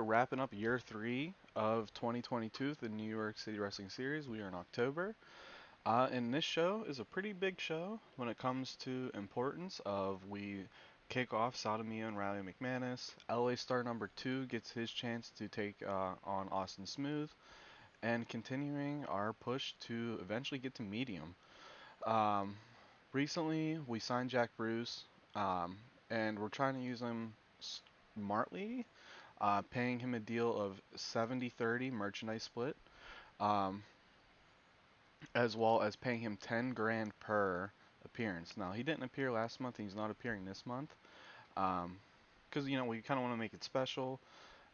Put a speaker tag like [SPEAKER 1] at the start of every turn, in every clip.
[SPEAKER 1] are wrapping up year 3 of 2022, the New York City Wrestling Series. We are in October. And this show is a pretty big show when it comes to importance of we kick off Sodomia and Riley McManus. LA Star number 2 gets his chance to take on Austin Smooth, and continuing our push to eventually get to medium. Um, Recently, we signed Jack Bruce, um, and we're trying to use him smartly, paying him a deal of 70/30 merchandise split, um, as well as paying him 10 grand per appearance. Now, he didn't appear last month, and he's not appearing this month, because we kind of want to make it special,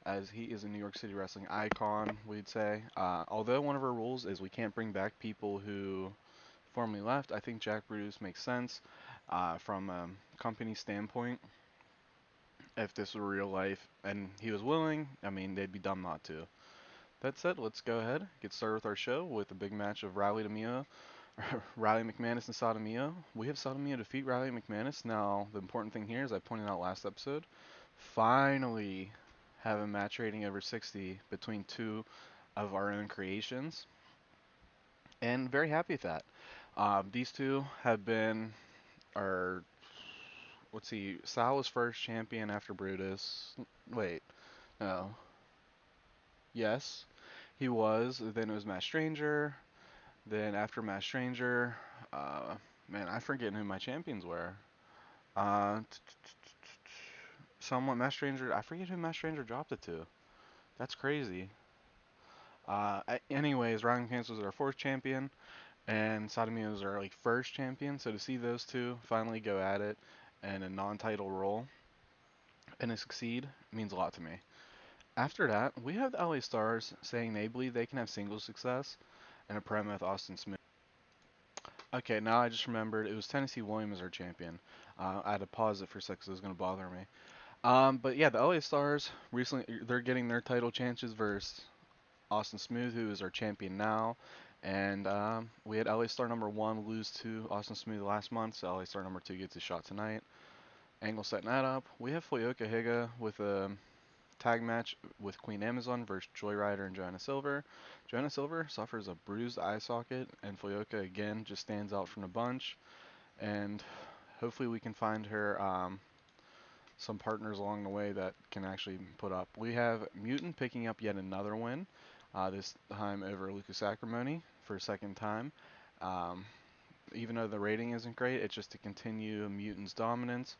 [SPEAKER 1] as he is a New York City wrestling icon, we'd say. Although one of our rules is we can't bring back people who formerly left, I think Jack Bruce makes sense from a company standpoint. If this were real life and he was willing, I mean, they'd be dumb not to. That said, let's go ahead, get started with our show with a big match of Riley Demio, Riley McManus and Sodomio. We have Sodomio defeat Riley McManus. Now, the important thing here, as I pointed out last episode, finally have a match rating over 60 between two of our own creations, and very happy with that. These two have been our, let's see, Sal was first champion after Brutus. Wait, no. Yes, he was. Then it was Matt Stranger. Then after Matt Stranger, uh, man, I forget who my champions were. Uh, Somewhat Matt Stranger. I forget who Matt Stranger dropped it to. That's crazy. Anyways, Ryan Pants was our fourth champion, and Sodomia was our first champion. So to see those two finally go at it in a non-title role and to succeed means a lot to me. After that, we have the LA Stars saying they believe they can have singles success in a promo with Austin Smith. Okay, now I just remembered it was Tennessee Williams our champion. I had to pause it for a second 'cause it was going to bother me. But yeah, the LA Stars recently they're getting their title chances versus Austin Smooth, who is our champion now. And we had LA Star number 1 lose to Austin Smooth last month, so LA Star number 2 gets a shot tonight. Angle setting that up. We have Fuyoka Higa with a tag match with Queen Amazon versus Joy Rider and Joanna Silver. Joanna Silver suffers a bruised eye socket, and Fuyoka again just stands out from the bunch. And hopefully we can find her some partners along the way that can actually put up. We have Mutant picking up yet another win, this time over Lucas Acrimony for a second time. Um, Even though the rating isn't great, it's just to continue Mutant's dominance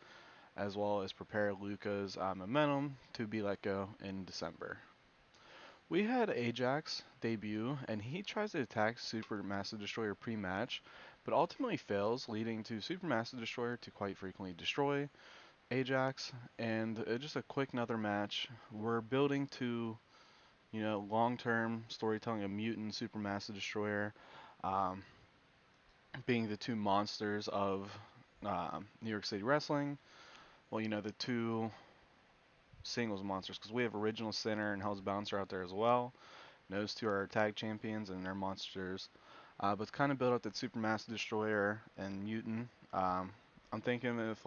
[SPEAKER 1] as well as prepare Luca's momentum to be let go in December. We had Ajax debut, and he tries to attack Super Massive Destroyer pre-match, but ultimately fails, leading to Super Massive Destroyer to quite frequently destroy Ajax. And just a quick another match. We're building to, long-term storytelling of Mutant Super Massive Destroyer um, being the two monsters of New York City Wrestling. Well, the two singles monsters, because we have Original Sinner and Hell's Bouncer out there as well. Those two are our tag champions and they're monsters. But to kind of build up that Supermassive Destroyer and Mutant, I'm thinking if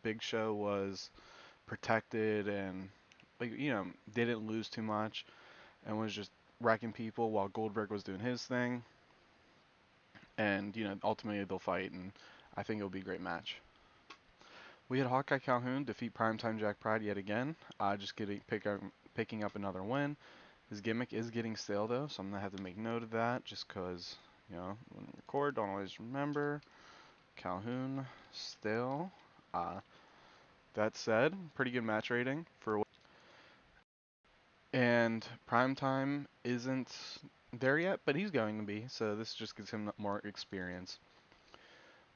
[SPEAKER 1] Big Show was protected and didn't lose too much and was just wrecking people while Goldberg was doing his thing, and ultimately they'll fight, and I think it'll be a great match. We had Hawkeye Calhoun defeat Primetime Jack Pride yet again, just picking up another win. His gimmick is getting stale though, so I'm gonna have to make note of that just because, when we record, don't always remember. Calhoun, stale. Uh, that said, pretty good match rating for. And Primetime isn't there yet, but he's going to be, so this just gives him more experience.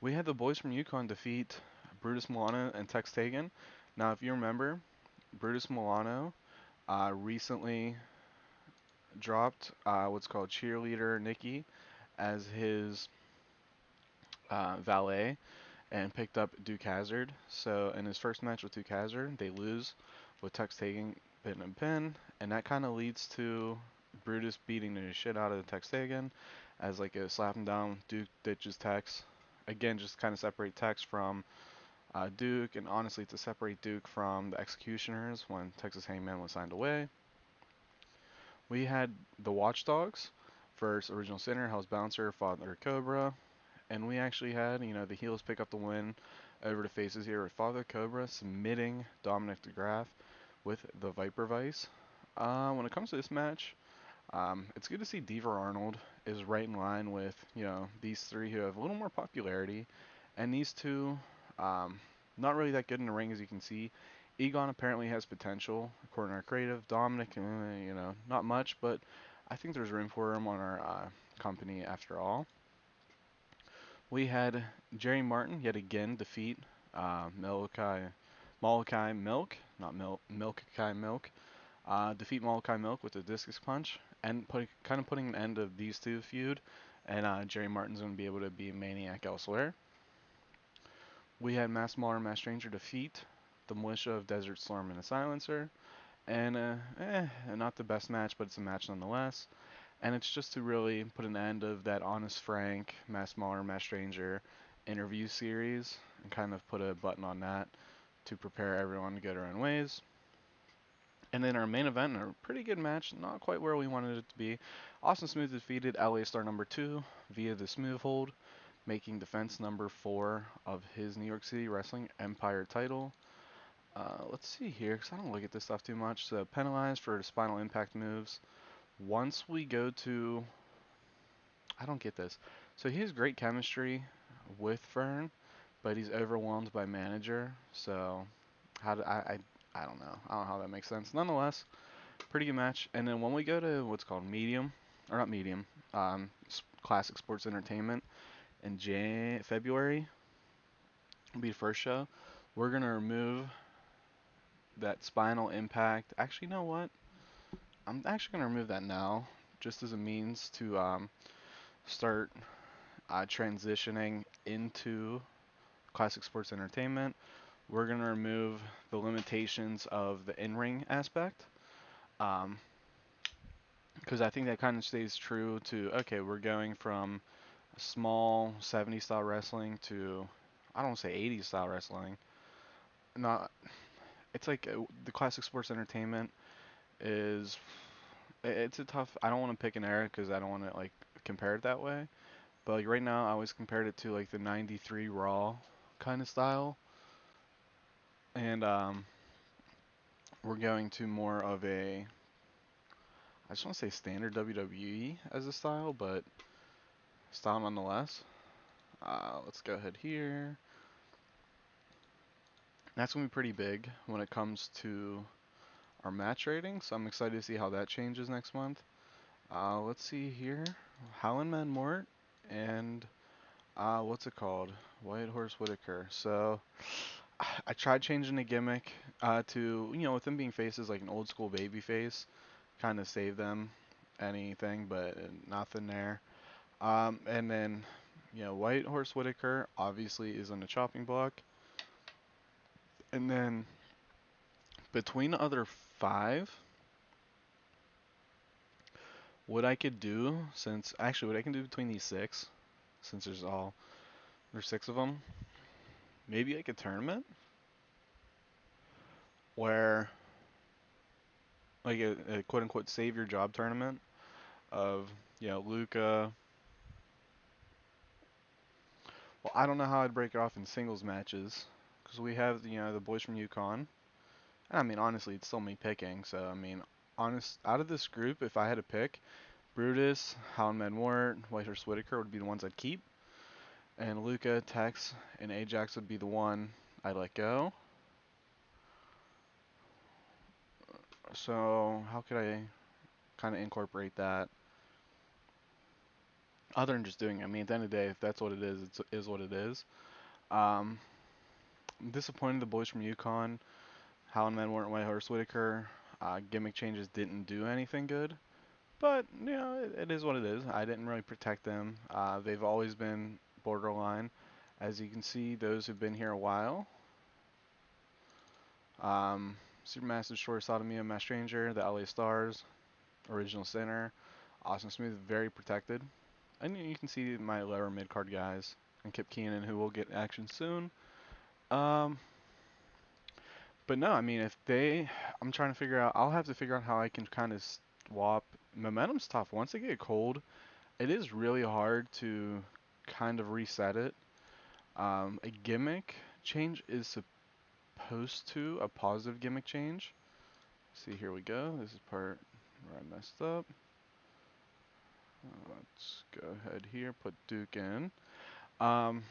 [SPEAKER 1] We had the boys from Yukon defeat Brutus Milano and Tex Tagan. Now, if you remember, Brutus Milano recently dropped what's called Cheerleader Nikki as his valet and picked up Duke Hazard. So in his first match with Duke Hazard, they lose with Tex taking pin and pin, and that kind of leads to Brutus beating the shit out of Tex Hagen as a slap him down. Duke ditches Tex. Again, just kind of separate Tex from Duke, and honestly to separate Duke from the Executioners when Texas Hangman was signed away. We had the Watchdogs versus Original Sinner, Hell's Bouncer, Father Cobra, and we actually had, the heels pick up the win over the faces here with Father Cobra submitting Dominic DeGraff with the Viper Vice. When it comes to this match, it's good to see Deaver Arnold is right in line with, these three who have a little more popularity, and these two, um, not really that good in the ring as you can see. Egon apparently has potential, according to our creative. Dominic, not much, but I think there's room for him on our company after all. We had Jerry Martin yet again defeat Malachi Milk, not Milk, Milk, defeat Malachi Milk with a discus punch, and kind of putting an end of these two feud. And Jerry Martin's going to be able to be a maniac elsewhere. We had Mass Mauler, Mass Stranger defeat the Militia of Desert Storm and a Silencer. And not the best match, but it's a match nonetheless. And it's just to really put an end of that Honest Frank, Mass Mauler, Mass Stranger interview series and kind of put a button on that to prepare everyone to go their own ways. And then our main event, a pretty good match, not quite where we wanted it to be. Austin Smooth defeated LA Star number 2 via the Smooth Hold, making defense number 4 of his New York City Wrestling Empire title. Let's see here, because I don't look at this stuff too much. So penalized for spinal impact moves. Once we go to, I don't get this. So he has great chemistry with Fern, but he's overwhelmed by manager. So how do I don't know. I don't know how that makes sense. Nonetheless, pretty good match. And then when we go to what's called medium, or not medium, classic sports entertainment in February will be the first show. We're gonna remove that spinal impact. Actually, you know what? I'm actually gonna remove that now, just as a means to start transitioning into classic sports entertainment. We're gonna remove the limitations of the in-ring aspect. Um, because I think that kind of stays true to, okay, we're going from small 70s style wrestling to, I don't want to say 80s style wrestling. Not, it's like the classic sports entertainment is, it's a tough, I don't want to pick an era because I don't want to like compare it that way. But like right now, I always compared it to like the 93 Raw kind of style. And we're going to more of a, I just want to say standard WWE as a style, but style nonetheless. Let's go ahead here. That's going to be pretty big when it comes to our match rating, so I'm excited to see how that changes next month. Let's see here. Howlin' Man Mort and what's it called? White Horse Whitaker. So I tried changing the gimmick to, with them being faces like an old school baby face, kind of save them anything, but nothing there. And then, White Horse Whitaker obviously is on the chopping block. And then between the other five, what I could do, since actually what I can do between these six, since there's six of them, maybe like a tournament where like a quote unquote save your job tournament of Luca. Well, I don't know how I'd break it off in singles matches because we have the boys from Yukon. And I mean honestly, it's still me picking. So I mean, out of this group, if I had to pick, Brutus, Howland Medmort, Whitehurst Whitaker would be the ones I'd keep. And Luca, Tex, and Ajax would be the one I'd let go. So how could I kind of incorporate that other than just doing it? I mean, at the end of the day, if that's what it is, it is what it is. Um, I'm disappointed the boys from Yukon, Howland Medmort, and Whitehorse Whitaker, gimmick changes didn't do anything good. But, it is what it is. I didn't really protect them. They've always been borderline. As you can see, those who've been here a while. Supermassive Short Sodomia, Mass Stranger, the LA Stars, Original Center, Austin Smooth, very protected. And you can see my lower mid card guys, and Kip Keenan, who will get action soon. Um, but no, I mean, I'm trying to figure out, I'll have to figure out how I can kind of WAP. Momentum's tough. Once they get cold, it is really hard to kind of reset it. A gimmick change is supposed to, a positive gimmick change. See, here we go. This is part where I messed up. Let's go ahead here, put Duke in. Um,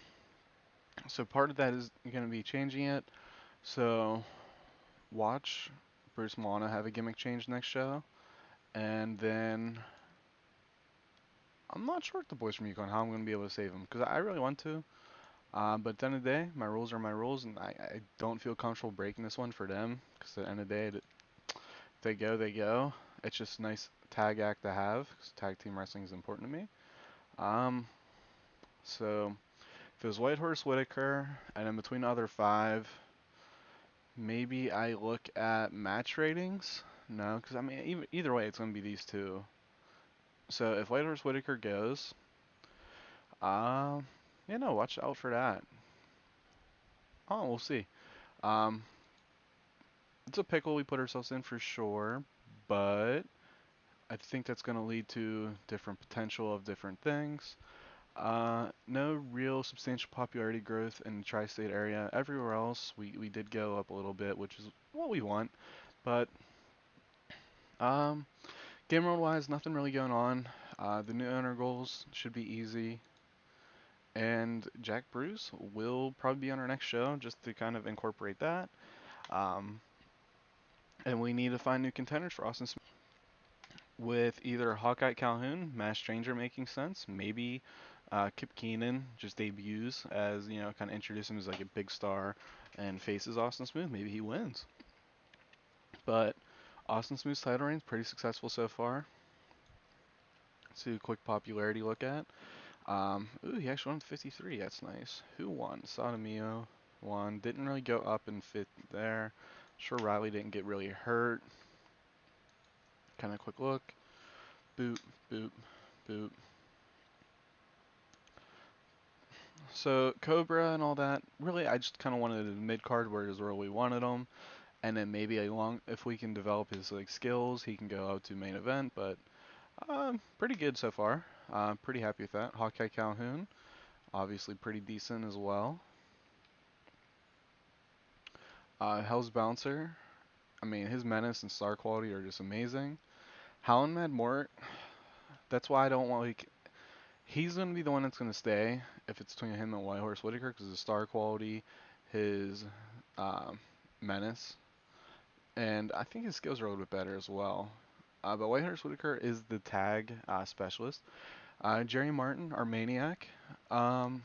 [SPEAKER 1] so part of that is going to be changing it. So watch Bruce Milano have a gimmick change next show. And then I'm not sure with the boys from Yukon how I'm going to be able to save them because I really want to. But at the end of the day, my rules are my rules, and I don't feel comfortable breaking this one for them because at the end of the day, they go, they go. It's just a nice tag act to have because tag team wrestling is important to me. Um, so if it was Whitehorse Whitaker, and in between the other five, maybe I look at match ratings. No, because I mean, either way, it's going to be these two. So if Whitehorse Whitaker goes, um, yeah, no, watch out for that. Oh, we'll see. Um, it's a pickle we put ourselves in for sure, but I think that's going to lead to different potential of different things. No real substantial popularity growth in the tri-state area. Everywhere else, we did go up a little bit, which is what we want. But um, game world wise, nothing really going on. The new owner goals should be easy. And Jack Bruce will probably be on our next show just to kind of incorporate that. Um, and we need to find new contenders for Austin Smith. With either Hawkeye Calhoun, Mass Stranger making sense, maybe Kip Keenan just debuts as, kind of introduce him as like a big star and faces Austin Smooth. Maybe he wins. But Austin Smooth's title reign is pretty successful so far. Let's do a quick popularity look at. Ooh, he actually won 53. That's nice. Who won? Sodomio won. Didn't really go up in fifth there. Sure, Riley didn't get really hurt. Kind of quick look. Boop, boop, boop. So Cobra and all that, really, I just kind of wanted a mid card where is where we wanted him, and then maybe a long, if we can develop his like skills, he can go out to main event. But pretty good so far. Pretty happy with that. Hawkeye Calhoun, obviously pretty decent as well. Hell's Bouncer, I mean his menace and star quality are just amazing. Howlin' Mad Mort, that's why I don't want like he's gonna be the one that's gonna stay if it's between him and Whitehorse Whitaker because his star quality, his um, menace, and I think his skills are a little bit better as well. But Whitehorse Whitaker is the tag specialist. Jerry Martin, our maniac. Um,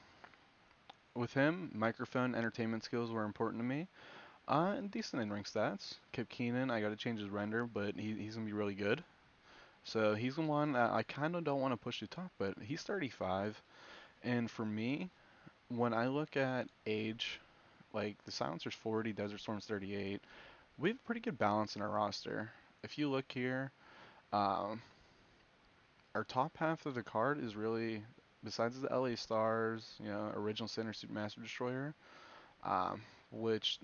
[SPEAKER 1] with him, microphone entertainment skills were important to me. And decent in-ring stats. Kip Keenan, I got to change his render, but he's gonna be really good. So he's the one that I kind of don't want to push to top, but he's 35. And for me, when I look at age, like the Silencer's 40, Desert Storm's 38, we have pretty good balance in our roster. If you look here, um, our top half of the card is really, besides the LA Stars, Original Center, Supermaster Destroyer, which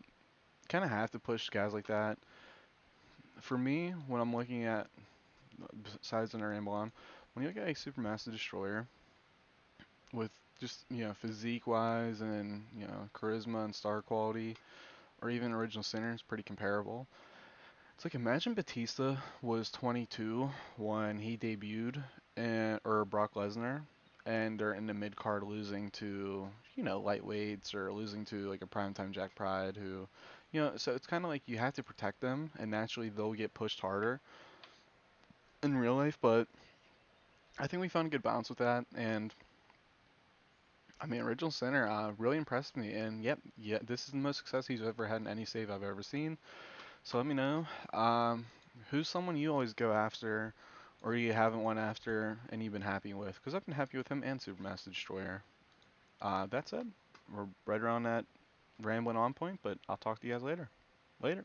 [SPEAKER 1] kind of have to push guys like that. For me, when I'm looking at, besides in our Amblon, when you look at a Supermaster Destroyer with just, physique wise and, charisma and star quality, or even Original Center is pretty comparable. It's like imagine Batista was 22 when he debuted, or Brock Lesnar, and they're in the mid card losing to lightweights or losing to like a primetime Jack Pride who, so it's kind of like you have to protect them, and naturally they'll get pushed harder in real life. But I think we found a good balance with that, and I mean Original Center really impressed me, and yep, yeah, this is the most success he's ever had in any save I've ever seen. So let me know. Who's someone you always go after, or you haven't went after, and you've been happy with? Because I've been happy with him and Supermaster Destroyer. That said, we're right around that rambling on point, but I'll talk to you guys later. Later.